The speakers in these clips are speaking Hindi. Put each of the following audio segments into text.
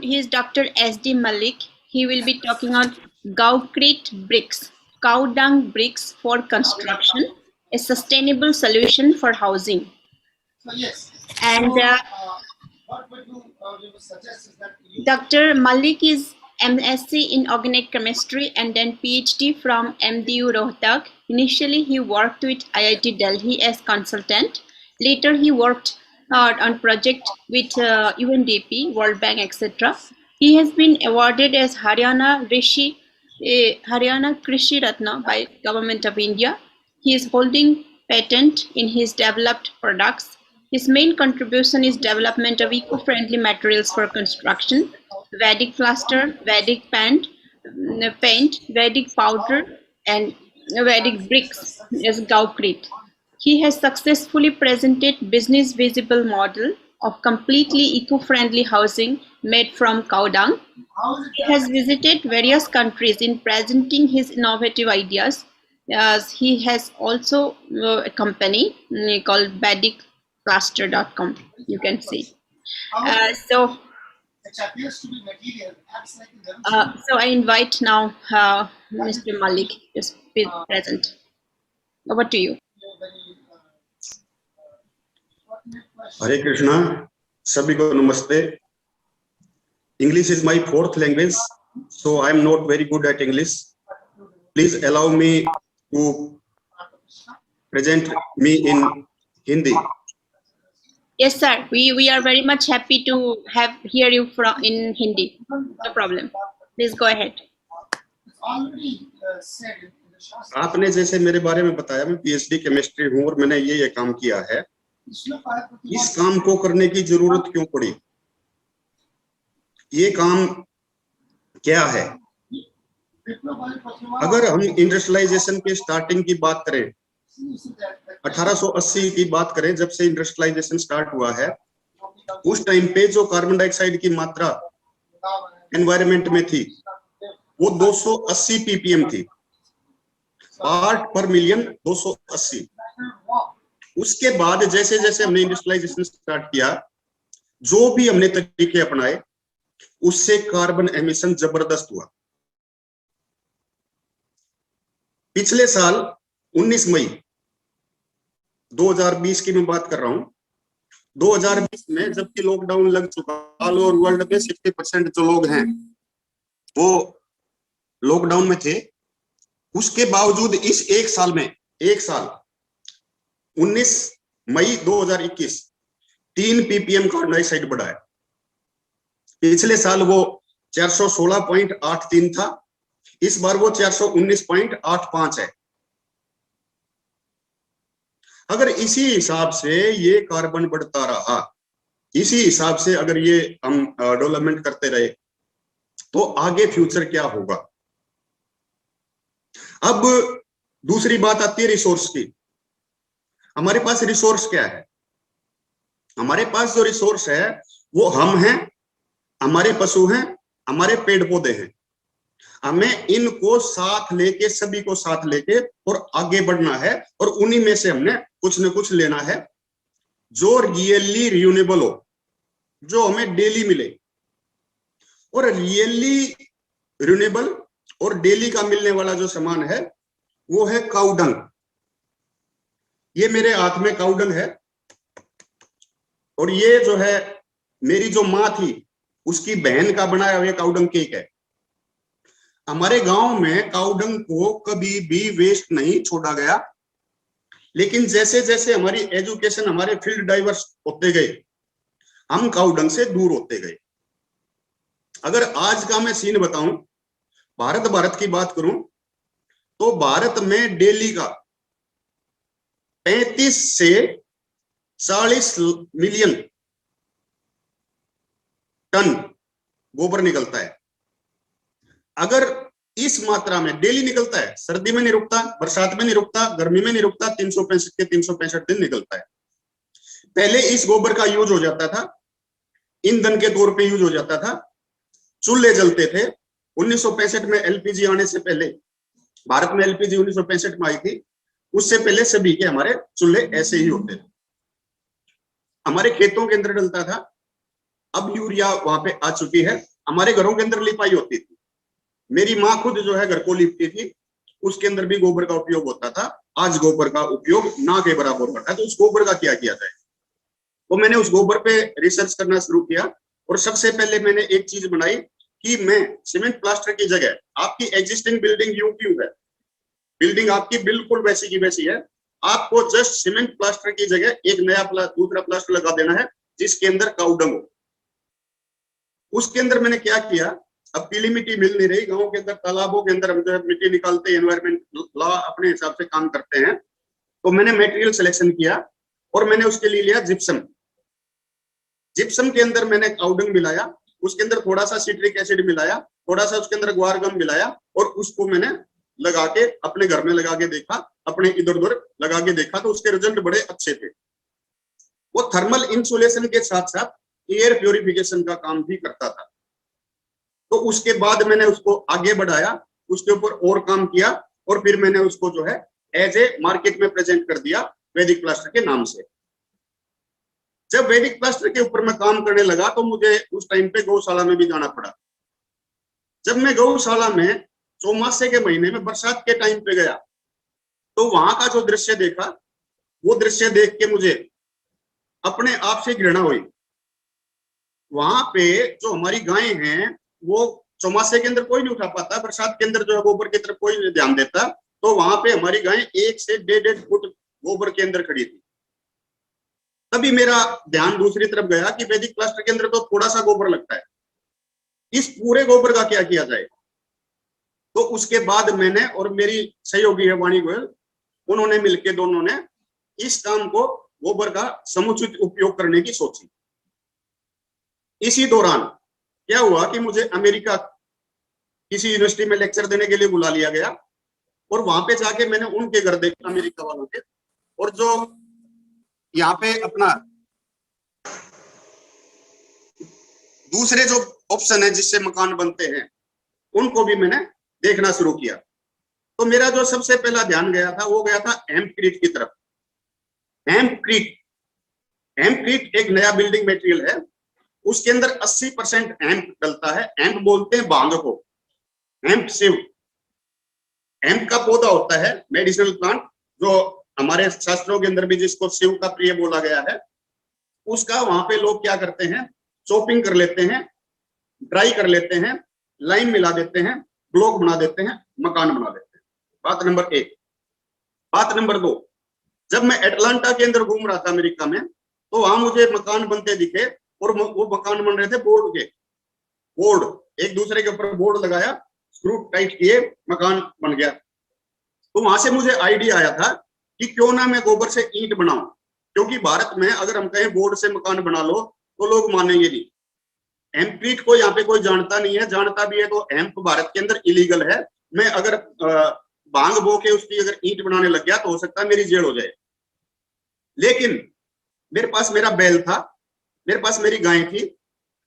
he is Dr. S.D. Malik. He will be talking on Gowcrete bricks, cow dung bricks for construction, a sustainable solution for housing. So yes. And What would you would suggest is that Dr. Malik is MSc in Organic Chemistry and then PhD from MDU Rohtak. Initially, he worked with IIT Delhi as consultant. Later, he worked on project with UNDP, World Bank, etc. He has been awarded as Haryana Krishi Ratna by Government of India. He is holding patent in his developed products. His main contribution is development of eco-friendly materials for construction, Vedic plaster, Vedic paint, Vedic powder, and Vedic bricks as Gowcrete. He has successfully presented business visible model of completely eco-friendly housing made from cow dung. He has visited various countries in presenting his innovative ideas. As he has also a company called VedicPlaster.com. You can see. So I invite now Mr. Malik to be present. Over to you. Hare Krishna, sabhi ko namaste. English is my fourth language, so I am not very good at English. Please allow me to present me in Hindi. Yes, sir. We are very much happy to hear you from in Hindi. No problem. Please go ahead. आपने जैसे मेरे बारे में बताया, मैं PhD केमिस्ट्री हूँ और मैंने ये काम किया है. इस काम को करने की जरूरत क्यों पड़ी? ये काम क्या है? अगर हम इंडस्ट्रियलाइजेशन के स्टार्टिंग की बात करें, 1880 की बात करें, जब से इंडस्ट्रियलाइजेशन स्टार्ट हुआ है, उस टाइम पे जो कार्बन डाइऑक्साइड की मात्रा एनवायरनमेंट में थी वो 280 ppm थी, पार्ट पर मिलियन 280. उसके बाद जैसे जैसे हमने इंडस्ट्रियलाइजेशन स्टार्ट किया, जो भी हमने तरीके अपनाए, उससे कार्बन एमिशन जबरदस्त हुआ. पिछले साल 19 मई 2020 की मैं बात कर रहा हूं, 2020 में जबकि लॉकडाउन लग चुका, ऑल ओवर वर्ल्ड में 60% जो लोग हैं वो लॉकडाउन में थे, उसके बावजूद इस एक साल 19 मई 2021 3 ppm कार्बन डाइऑक्साइड बढ़ा है. पिछले साल वो 416.83 था, इस बार वो 419.85 है. अगर इसी हिसाब से ये कार्बन बढ़ता रहा, इसी हिसाब से अगर ये हम डेवलपमेंट करते रहे, तो आगे फ्यूचर क्या होगा? अब दूसरी बात आती है रिसोर्स की. हमारे पास रिसोर्स क्या है? हमारे पास जो रिसोर्स है वो हम हैं, हमारे पशु हैं, हमारे पेड़ पौधे हैं. हमें इनको साथ लेके, सभी को साथ लेके और आगे बढ़ना है, और उन्हीं में से हमने कुछ न कुछ लेना है जो रियली रिन्यूएबल हो, जो हमें डेली मिले. और रियली रिन्यूएबल और डेली का मिलने वाला जो सामान है वो है काऊ डंग. ये मेरे हाथ में काऊ डंग है, और ये जो है मेरी जो माँ थी उसकी बहन का बनाया हुआ काऊ डंग केक है. हमारे गांव में काऊ डंग को कभी भी वेस्ट नहीं छोड़ा गया, लेकिन जैसे जैसे हमारी एजुकेशन, हमारे फील्ड डाइवर्स होते गए, हम काऊ डंग से दूर होते गए. अगर आज का मैं सीन बताऊं, भारत की बात करूं, तो भारत में डेली का 35 से 40 मिलियन टन गोबर निकलता है. अगर इस मात्रा में डेली निकलता है, सर्दी में नहीं रुकता, बरसात में नहीं रुकता, गर्मी में नहीं रुकता, 365 के 365 दिन निकलता है. पहले इस गोबर का यूज हो जाता था, ईंधन के तौर पे यूज हो जाता था, चूल्हे जलते थे. 1965 में एलपीजी आने से पहले, भारत में एलपीजी 1965 में आई थी, उससे पहले सभी के हमारे चूल्हे ऐसे ही होते थे. हमारे खेतों के अंदर डलता था. अब यूरिया वहां पे आ चुकी है, हमारे घरों के अंदर लिपाई होती थी। मेरी माँ खुद जो है घर को लिपती थी, उसके अंदर भी गोबर का उपयोग होता था। आज गोबर का उपयोग ना के बराबर होता है, तो उस गोबर का क्या किया जाए? तो मैंने उस गोबर पे रिसर्च करना शुरू किया और सबसे पहले मैंने एक चीज बनाई कि मैं सीमेंट प्लास्टर की जगह, आपकी एग्जिस्टिंग बिल्डिंग यूं क्यों है, बिल्डिंग आपकी बिल्कुल वैसी की वैसी है, आपको जस्ट सीमेंट प्लास्टर की जगह एक नया दूसरा प्लास्टर लगा देना है जिसके अंदर काउडंग हो। उसके अंदर मैंने क्या किया, अब पीली मिट्टी मिल नहीं रही, गांव के अंदर तालाबों के अंदर हम जो है मिट्टी निकालते हैं, एनवायरमेंट लॉ अपने हिसाब से काम करते हैं, तो मैंने मटेरियल सिलेक्शन किया और मैंने उसके लिए लिया जिप्सम। जिप्सम के अंदर मैंने काउडंग मिलाया, उसके अंदर थोड़ा सा सिट्रिक एसिड मिलाया, थोड़ा सा उसके अंदर ग्वार गम मिलाया और उसको मैंने लगा के अपने घर में लगा के देखा, अपने इधर उधर लगा के देखा, तो उसके रिजल्ट बड़े अच्छे थे। वो थर्मल इंसुलेशन के साथ साथ एयर प्योरिफिकेशन का काम भी करता था। तो उसके बाद मैंने उसको आगे बढ़ाया, उसके ऊपर और काम किया और फिर मैंने उसको जो है एज ए मार्केट में प्रेजेंट कर दिया वैदिक प्लास्टर के नाम से। जब वैदिक प्लास्टर के ऊपर मैं काम करने लगा तो मुझे उस टाइम पे गौशाला में भी जाना पड़ा। जब मैं गौशाला में चौमासे के महीने में बरसात के टाइम पे गया तो वहां का जो दृश्य देखा, वो दृश्य देख के मुझे अपने आप से घृणा हुई। वहां पे जो हमारी गायें हैं वो चौमासे के अंदर कोई नहीं उठा पाता, बरसात के अंदर जो है गोबर की तरफ कोई नहीं ध्यान देता, तो वहां पे हमारी गायें 1 से 1.5 फुट गोबर के अंदर खड़ी थी। तभी मेरा ध्यान दूसरी तरफ गया कि वैदिक प्लास्टर के अंदर तो थोड़ा सा गोबर लगता है, इस पूरे गोबर का क्या किया जाए। तो उसके बाद मैंने और मेरी सहयोगी है वाणी गोयल, उन्होंने मिलकर दोनों ने इस काम को गोबर का समुचित उपयोग करने की सोची। इसी दौरान क्या हुआ कि मुझे अमेरिका किसी यूनिवर्सिटी में लेक्चर देने के लिए बुला लिया गया और वहां पे जाके मैंने उनके घर देखे अमेरिका वालों के, और जो यहाँ पे अपना दूसरे जो ऑप्शन है जिससे मकान बनते हैं उनको भी मैंने देखना शुरू किया। तो मेरा जो सबसे पहला ध्यान गया था वो गया था हेम्पक्रीट की तरफ। हेम्पक्रीट एक नया बिल्डिंग मटेरियल है, उसके अंदर 80% हेम्प डलता है। हेम्प बोलते हैं भांग को, हेम्प शिव, हेम्प का पौधा होता है मेडिसिनल प्लांट, जो हमारे शास्त्रों के अंदर भी जिसको शिव का प्रिय बोला गया है। उसका वहां पे लोग क्या करते हैं, चॉपिंग कर लेते हैं, ड्राई कर लेते हैं, लाइम मिला देते हैं, ब्लॉक बना देते हैं, मकान बना देते हैं। बात नंबर 1। बात नंबर 2, जब मैं एटलांटा के अंदर घूम रहा था अमेरिका में, तो वहां मुझे मकान बनते दिखे और वो मकान बन रहे थे बोर्ड के, बोर्ड एक दूसरे के ऊपर बोर्ड लगाया, स्क्रू टाइट किए, मकान बन गया। तो वहां से मुझे आइडिया आया था कि क्यों ना मैं गोबर से ईंट बनाऊं, क्योंकि भारत में अगर हम कहें बोर्ड से मकान बना लो तो लोग मानेंगे नहीं। हेम्पक्रीट को यहाँ पे कोई जानता नहीं है, जानता भी है तो हेम्प भारत के अंदर इलीगल है। मैं अगर भांग बो के उसकी अगर ईंट बनाने लग गया तो हो सकता है मेरी जेल हो जाए। लेकिन मेरे पास मेरा बैल था, मेरे पास मेरी गाय थी,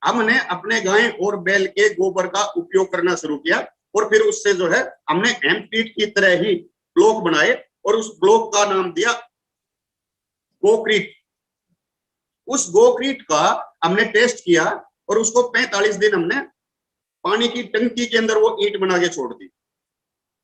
हमने अपने गाय और बैल के गोबर का उपयोग करना शुरू किया और फिर उससे जो है हमने हेम्पक्रीट की तरह ही ब्लॉक बनाए और उस ब्लॉक का नाम दिया गोक्रीट। उस गोक्रीट का हमने टेस्ट किया और उसको 45 दिन हमने पानी की टंकी के अंदर वो ईंट बना के छोड़ दी।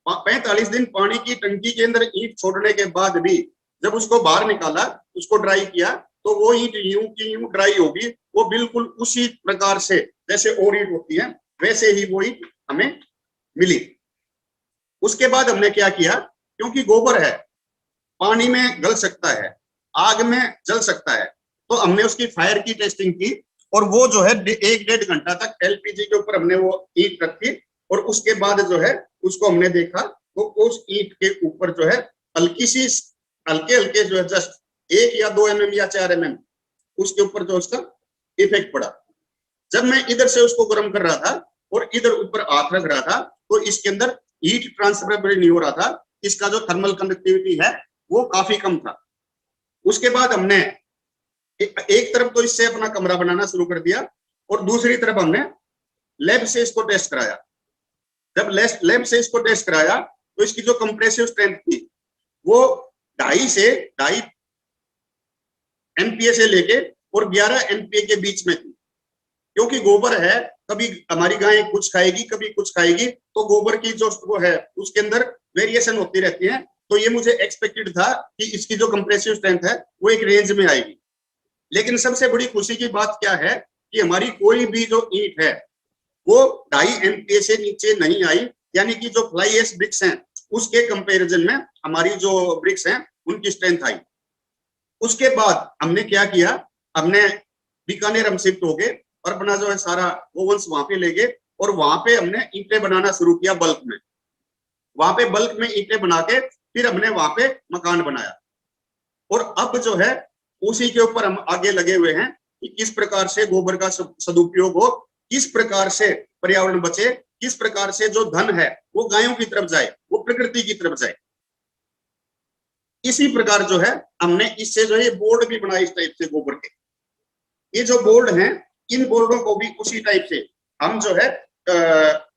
45 दिन पानी की टंकी के अंदर ईंट छोड़ने के बाद भी जब उसको बाहर निकाला, उसको ड्राई किया, तो वो ईंट यूं की यूं ड्राई होगी, वो बिल्कुल उसी प्रकार से जैसे और ईंट होती है वैसे ही वो ईंट हमें मिली। उसके बाद हमने क्या किया, क्योंकि गोबर है, पानी में गल सकता है, आग में जल सकता है, तो हमने उसकी फायर की टेस्टिंग की और वो जो है 1-1.5 घंटा तक एलपीजी के ऊपर हमने वो ईंट रखी और उसके बाद जो है उसको हमने देखा तो उस ईंट के ऊपर जो है हल्के हल्के जो है जस्ट 1 या 2 mm या 4 mm उसके ऊपर जो उसका इफेक्ट पड़ा। जब मैं इधर से उसको गर्म कर रहा था और इधर ऊपर हाथ रख रहा था तो इसके अंदर हीट ट्रांसफर नहीं हो रहा था, इसका जो थर्मल कंडक्टिविटी है वो काफी कम था। उसके बाद हमने एक तरफ तो इससे अपना कमरा बनाना शुरू कर दिया और दूसरी तरफ हमने लैब से इसको टेस्ट कराया। जब लैब से इसको टेस्ट कराया तो इसकी जो कंप्रेसिव स्ट्रेंथ थी वो 2.5 से 2.5 MPa से लेके और 11 MPa के बीच में थी। क्योंकि गोबर है, कभी हमारी गाय कुछ खाएगी कभी कुछ खाएगी, तो गोबर की जो वो है उसके अंदर वेरिएशन होती रहती है। तो ये मुझे एक्सपेक्टेड था कि इसकी जो कंप्रेसिव स्ट्रेंथ है वो एक रेंज में आएगी। लेकिन सबसे बड़ी खुशी की बात क्या है कि हमारी कोई भी जो ईंट है वो 2.5 MPa से नीचे नहीं आई, यानी कि जो फ्लाई एश ब्रिक्स हैं उसके कंपैरिजन में हमारी जो ब्रिक्स हैं उनकी स्ट्रेंथ आई। उसके बाद हमने क्या किया, हमने बीकानेर हम शिफ्ट हो गए और अपना जो है सारा ओवंस वहां पे ले गए और वहां पे हमने ईंटें बनाना शुरू किया बल्क में। वहां पे बल्क में ईंटें बना के फिर हमने वहां पे मकान बनाया। और अब जो है उसी के ऊपर हम आगे लगे हुए हैं कि किस प्रकार से गोबर का सदुपयोग हो, किस प्रकार से पर्यावरण बचे, किस प्रकार से जो धन है वो गायों की तरफ जाए, वो प्रकृति की तरफ जाए। इसी प्रकार जो है हमने इससे जो है बोर्ड भी बनाए इस टाइप से गोबर के। ये जो बोर्ड हैं इन बोर्डों को भी उसी टाइप से हम जो है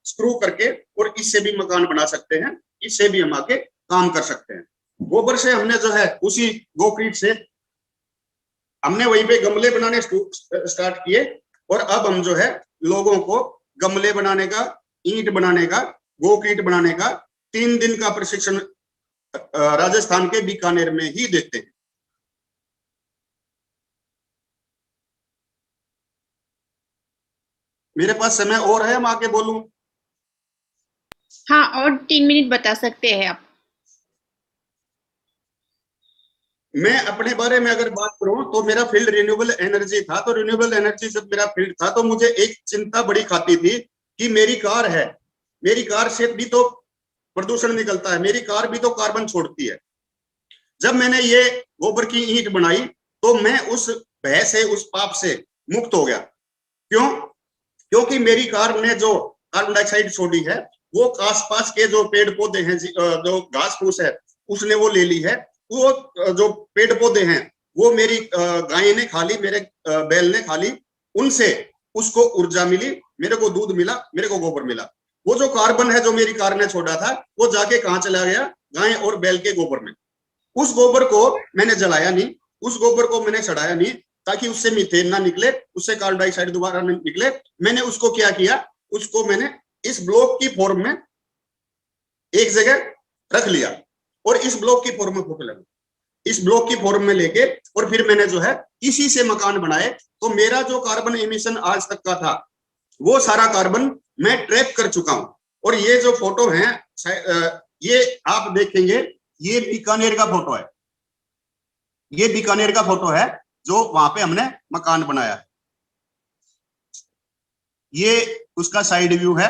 स्क्रू करके और इससे भी मकान बना सकते हैं, इससे भी हम आगे काम कर सकते हैं। गोबर से हमने जो है उसी गोक्रीट से हमने वहीं पे गमले बनाने स्टार्ट किए और अब हम जो है लोगों को गमले बनाने का, ईंट बनाने का, गोक्रीट बनाने का 3 दिन का प्रशिक्षण राजस्थान के बीकानेर में ही देते हैं। मेरे पास समय और है, हम आगे बोलूं? हाँ, और 3 मिनट बता सकते हैं आप। मैं अपने बारे में अगर बात करूं तो मेरा फील्ड रिन्यूएबल एनर्जी था। तो रिन्यूएबल एनर्जी जब मेरा फील्ड था तो मुझे एक चिंता बड़ी खाती थी कि मेरी कार है, मेरी कार से भी तो प्रदूषण निकलता है, मेरी कार भी तो कार्बन छोड़ती है। जब मैंने ये गोबर की ईंट बनाई तो मैं उस भय से, उस पाप से मुक्त हो गया। क्यों? क्योंकि मेरी कार ने जो कार्बन डाइऑक्साइड छोड़ी है वो आसपास के जो पेड़ पौधे हैं, जो घास फूस है उसने वो ले ली है। वो जो पेड़ पौधे हैं वो मेरी गाय ने खा ली, मेरे बैल ने खा ली, उनसे उसको ऊर्जा मिली, मेरे को दूध मिला, मेरे को गोबर मिला। वो जो कार्बन है जो मेरी कार ने छोड़ा था वो जाके कहाँ चला गया? गाय और बैल के गोबर में। उस गोबर को मैंने जलाया नहीं, उस गोबर को मैंने सड़ाया नहीं ताकि उससे मीथेन ना निकले, उससे कार्बन डाइऑक्साइड दोबारा नहीं निकले। मैंने उसको क्या किया, उसको मैंने इस ब्लॉक की फॉर्म में एक जगह रख लिया और इस ब्लॉक की फॉर्म में फूक लगा, इस ब्लॉक की फॉर्म में लेके और फिर मैंने जो है इसी से मकान बनाए। तो मेरा जो कार्बन एमिशन आज तक का था वो सारा कार्बन मैं ट्रैप कर चुका हूं। और ये जो फोटो है ये आप देखेंगे, ये बीकानेर का फोटो है, ये बीकानेर का फोटो है जो वहां पे हमने मकान बनाया है। ये उसका साइड व्यू है।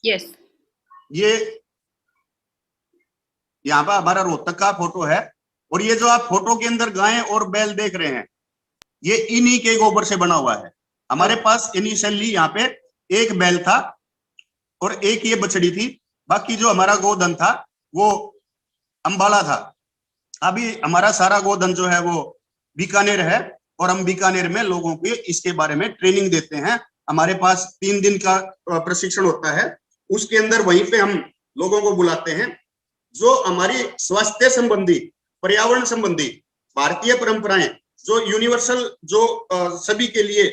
यस। ये यहाँ पर हमारा रोहतक का फोटो है और ये जो आप फोटो के अंदर गाय और बैल देख रहे हैं ये इन्हीं के गोबर से बना हुआ है। हमारे पास इनिशियली यहाँ पे एक बैल था और एक ये बछड़ी थी, बाकी जो हमारा गोधन था वो अंबाला था। अभी हमारा सारा गोधन जो है वो बीकानेर है और हम बीकानेर में लोगों को इसके बारे में ट्रेनिंग देते हैं। हमारे पास 3 दिन का प्रशिक्षण होता है, उसके अंदर वहीं पे हम लोगों को बुलाते हैं जो हमारी स्वास्थ्य संबंधी, पर्यावरण संबंधी भारतीय परंपराएं जो यूनिवर्सल, जो सभी के लिए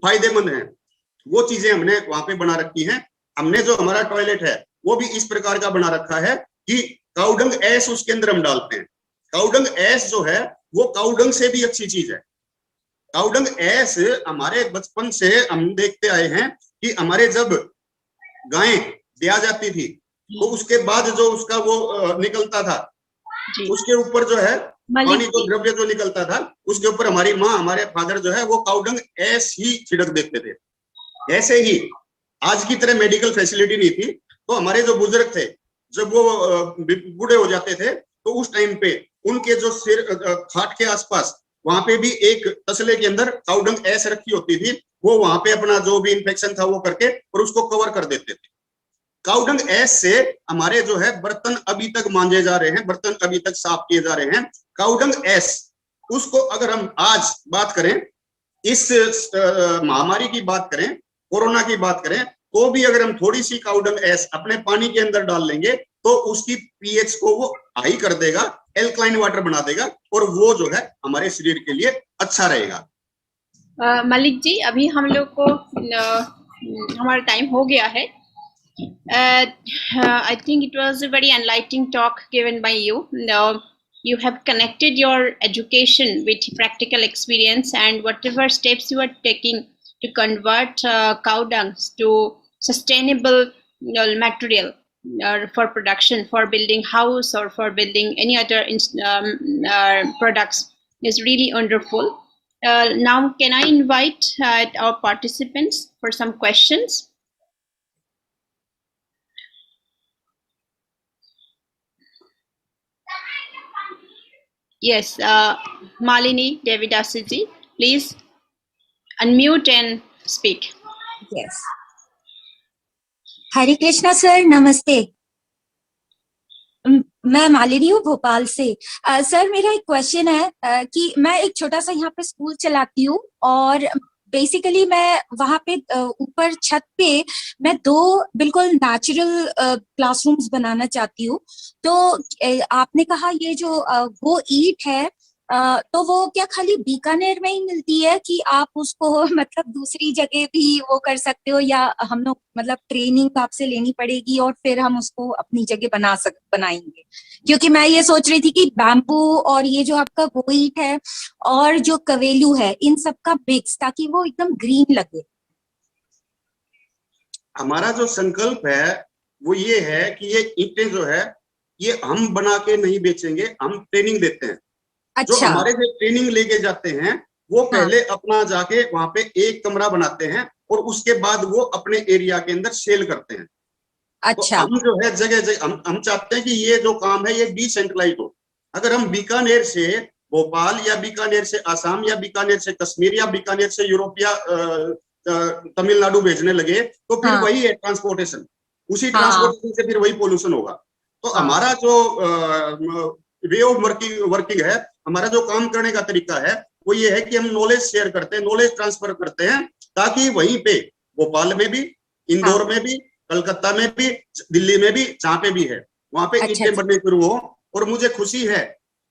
फायदेमंद हैं, वो चीजें हमने वहां पे बना रखी हैं। हमने जो हमारा टॉयलेट है वो भी इस प्रकार का बना रखा है कि काउडंग ऐश उसके अंदर हम डालते हैं। काउडंग ऐश जो है वो काउडंग से भी अच्छी चीज है। काउडंग ऐश हमारे बचपन से हम देखते आए हैं कि हमारे जब गाय ब्याह जाती थी तो उसके बाद जो उसका वो निकलता था जी। उसके ऊपर जो है पानी को द्रव्य जो निकलता था उसके ऊपर हमारी माँ, हमारे फादर जो है वो काउडंग ऐश ही छिड़क देते थे। ऐसे ही आज की तरह मेडिकल फैसिलिटी नहीं थी, तो हमारे जो बुजुर्ग थे जब वो बूढ़े हो जाते थे तो उस टाइम पे उनके जो सिर खाट के आसपास वहां पे भी एक तसले के अंदर काउडंग ऐश रखी होती थी। वो वहां पे अपना जो भी इन्फेक्शन था वो करके और उसको कवर कर देते थे। काउडंग ऐश से हमारे जो है बर्तन अभी तक मांजे जा रहे हैं, बर्तन अभी तक साफ किए जा रहे हैं। काउडंग ऐश उसको अगर हम आज बात करें, इस महामारी की बात करें, कोरोना की बात करें, तो भी अगर हम थोड़ी सी काउडंग ऐश अपने पानी के अंदर डाल लेंगे तो उसकी पीएच को वो हाई कर देगा, एल्कलाइन वाटर बना देगा, और वो जो है हमारे शरीर के लिए अच्छा रहेगा। मलिक जी, अभी हम लोग को हमारा टाइम हो गया है. I think it was a very enlightening talk given by you. You have connected your education with practical experience, and whatever steps you are taking to convert cow dungs to sustainable material for production, for building house or for building any other products is really wonderful. Now, can I invite our participants for some questions? Yes, Malini Devidasiji, please unmute and speak. Yes. Hare Krishna sir, नमस्ते. मैं मालिनी हूँ भोपाल से. सर, मेरा एक क्वेश्चन है कि मैं एक छोटा सा यहाँ पे स्कूल चलाती हूँ, और बेसिकली मैं वहां पे ऊपर छत पे मैं 2 बिल्कुल नेचुरल क्लासरूम्स बनाना चाहती हूँ. तो आपने कहा ये जो वो ईट है, तो वो क्या खाली बीकानेर में ही मिलती है कि आप उसको मतलब दूसरी जगह भी वो कर सकते हो, या हम लोग मतलब ट्रेनिंग आपसे लेनी पड़ेगी और फिर हम उसको अपनी जगह बनाएंगे? क्योंकि मैं ये सोच रही थी कि बैम्बू और ये जो आपका गोईट है और जो कवेलू है, इन सब का मिक्स, ताकि वो एकदम ग्रीन लगे. हमारा जो संकल्प है वो ये है कि ये ईंटें जो है ये हम बना के नहीं बेचेंगे, हम ट्रेनिंग देते हैं. जो अच्छा. हमारे से ट्रेनिंग लेके जाते हैं वो पहले अपना जाके वहां पे एक कमरा बनाते हैं और उसके बाद वो अपने एरिया के अंदर सेल करते हैं. अच्छा. तो हम जो है जगह हम चाहते हैं कि ये जो काम है ये डिसेंट्रलाइज हो. अगर हम बीकानेर से भोपाल या बीकानेर से आसाम या बीकानेर से कश्मीर या बीकानेर से यूरोप या तमिलनाडु भेजने लगे तो फिर वही है ट्रांसपोर्टेशन, उसी ट्रांसपोर्टेशन से फिर वही पोल्यूशन होगा. तो हमारा जो वे ऑफ वर्किंग है, हमारा जो काम करने का तरीका है वो ये है कि हम नॉलेज शेयर करते हैं, नॉलेज ट्रांसफर करते हैं, ताकि वहीं पे भोपाल में भी, इंदौर में भी, कलकत्ता में भी, दिल्ली में भी, जहाँ पे भी है वहां पे ईंटें बनने शुरू हो. और मुझे खुशी है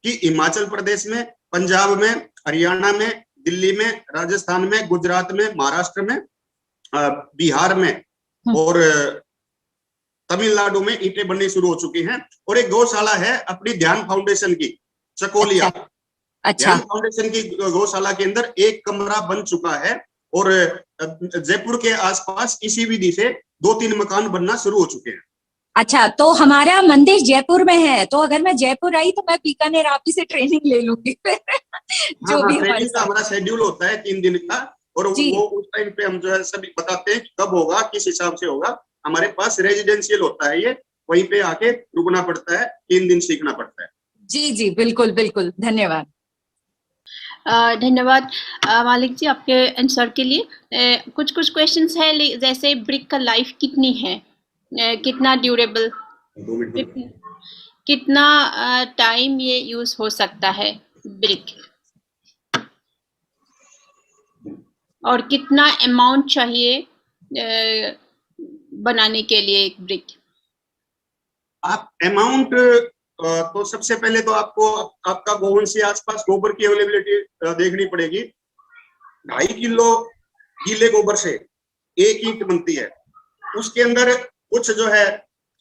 कि हिमाचल प्रदेश में, पंजाब में, हरियाणा में, दिल्ली में, राजस्थान में, गुजरात में, महाराष्ट्र में, बिहार में और तमिलनाडु में ईंटें बननी शुरू हो चुकी हैं. और एक गौशाला है अपनी ध्यान फाउंडेशन की, चकोलिया. ध्यान फाउंडेशन की गौशाला के अंदर एक कमरा बन चुका है और जयपुर के आसपास इसी विधि से 2-3 मकान बनना शुरू हो चुके हैं. अच्छा, तो हमारा मंदिर जयपुर में है, तो अगर मैं जयपुर आई तो मैं बीकानेर आप ही से ट्रेनिंग ले लूंगी. जो भी हमारा शेड्यूल होता है 3 दिन का, और वो उस टाइम पे हम जो है सभी बताते हैं कि कब होगा, किस हिसाब से होगा. हमारे पास रेजिडेंशियल होता है, ये वहीं पे आके रुकना पड़ता है, 3 दिन सीखना पड़ता है. जी जी, बिल्कुल बिल्कुल, धन्यवाद. धन्यवाद मालिक जी आपके आंसर के लिए. कुछ क्वेश्चंस है, जैसे ब्रिक का लाइफ कितनी है, कितना ड्यूरेबल, कितना टाइम ये यूज हो सकता है ब्रिक, और कितना अमाउंट चाहिए बनाने के लिए एक ब्रिक? आप अमाउंट तो सबसे पहले तो आपको आपका गोवन से आसपास गोबर की अवेलेबिलिटी देखनी पड़ेगी. 2.5 किलो गीले गोबर से 1 ईंट बनती है. उसके अंदर कुछ जो है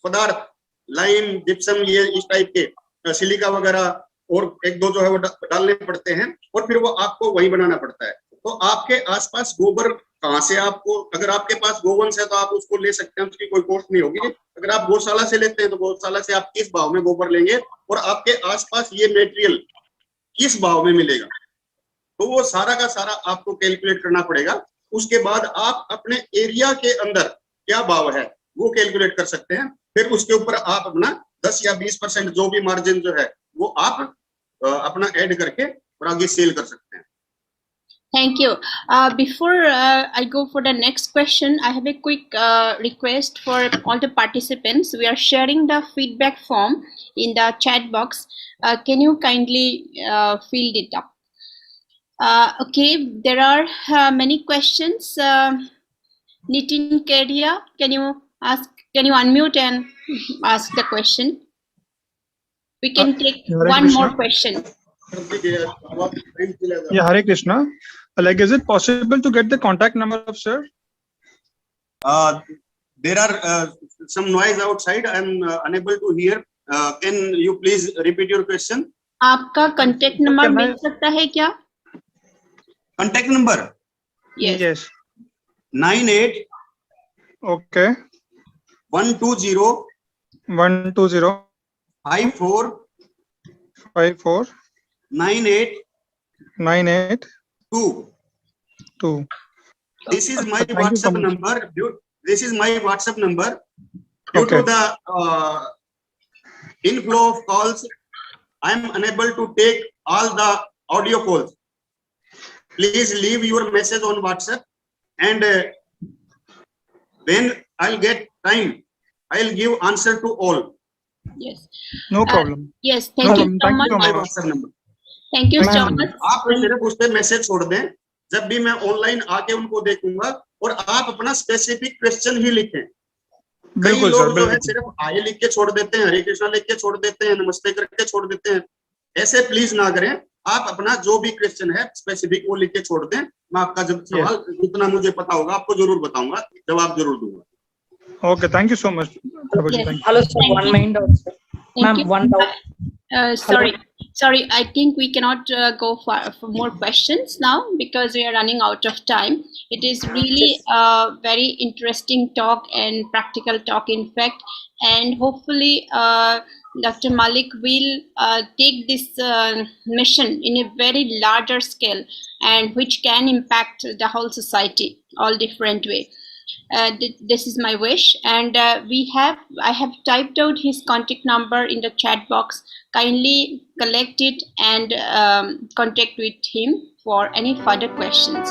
पदार्थ, लाइम, जिप्सम, ये इस टाइप के सिलिका वगैरह और 1-2 जो है वो डालने पड़ते हैं, और फिर वो आपको वही बनाना पड़ता है. तो आपके आसपास गोबर कहाँ से, आपको अगर आपके पास गोवंश है तो आप उसको ले सकते हैं, उसकी कोई कॉस्ट नहीं होगी. अगर आप गौशाला से लेते हैं तो गौशाला से आप किस भाव में गोबर लेंगे और आपके आसपास ये मटेरियल किस भाव में मिलेगा, तो वो सारा का सारा आपको कैलकुलेट करना पड़ेगा. उसके बाद आप अपने एरिया के अंदर क्या भाव है वो कैलकुलेट कर सकते हैं. फिर उसके ऊपर आप अपना 10 या 20% जो भी मार्जिन जो है वो आप अपना ऐड करके और आगे सेल कर सकते हैं. Thank you. Before I go for the next question, I have a quick request for all the participants. We are sharing the feedback form in the chat box. Can you kindly fill it up? Okay, there are many questions. Nitin Kedia, can you ask Can you unmute and ask the question? We can take Hare one Krishna. more question. Yeah, Hare Krishna. Like, is it possible to get the contact number of sir? There are some noise outside. I am unable to hear. Can you please repeat your question? आपका contact number Can I- मिल सकता है क्या? Contact number Yes. 98 Okay. 120 120 54 54 98 98 2. 2. This is my Thank you so WhatsApp much. number. This is my WhatsApp number. Due Okay. to the inflow of calls, I am unable to take all the audio calls. Please leave your message on WhatsApp, and when I'll get time, I'll give answer to all. Yes. No problem. Yes. No Thank you problem. so Thank you much. so My much. WhatsApp number. Thank you so Ma'am, much. आप सिर्फ उस पे मैसेज छोड़ दें, जब भी मैं ऑनलाइन आके उनको देखूंगा, और आप अपना स्पेसिफिक क्वेश्चन ही लिखें। कई बिल्कुल लोग सर, जो है बिल्कुल। सिर्फ आए लिख के छोड़ देते हैं, हरे कृष्णा लिख के छोड़ देते हैं, नमस्ते करके छोड़ देते हैं। ऐसे प्लीज ना करें। आप अपना जो भी क्वेश्चन है स्पेसिफिक वो लिख के छोड़ दें। मैं आपका जब सवाल जितना मुझे पता होगा आपको जरूर बताऊंगा, जवाब जरूर दूंगा। Okay, thank you so much. Prabhuji, Yes. thank you. Hello, sir. Thank One you. mind also. Thank Ma'am, you. one doubt. Sorry. I think we cannot go for more questions now because we are running out of time. It is really a very interesting talk and practical talk, in fact, and hopefully Dr. Malik will take this mission in a very larger scale, and which can impact the whole society all different way. This is my wish, and I have typed out his contact number in the chat box. Kindly collect it and contact with him for any further questions.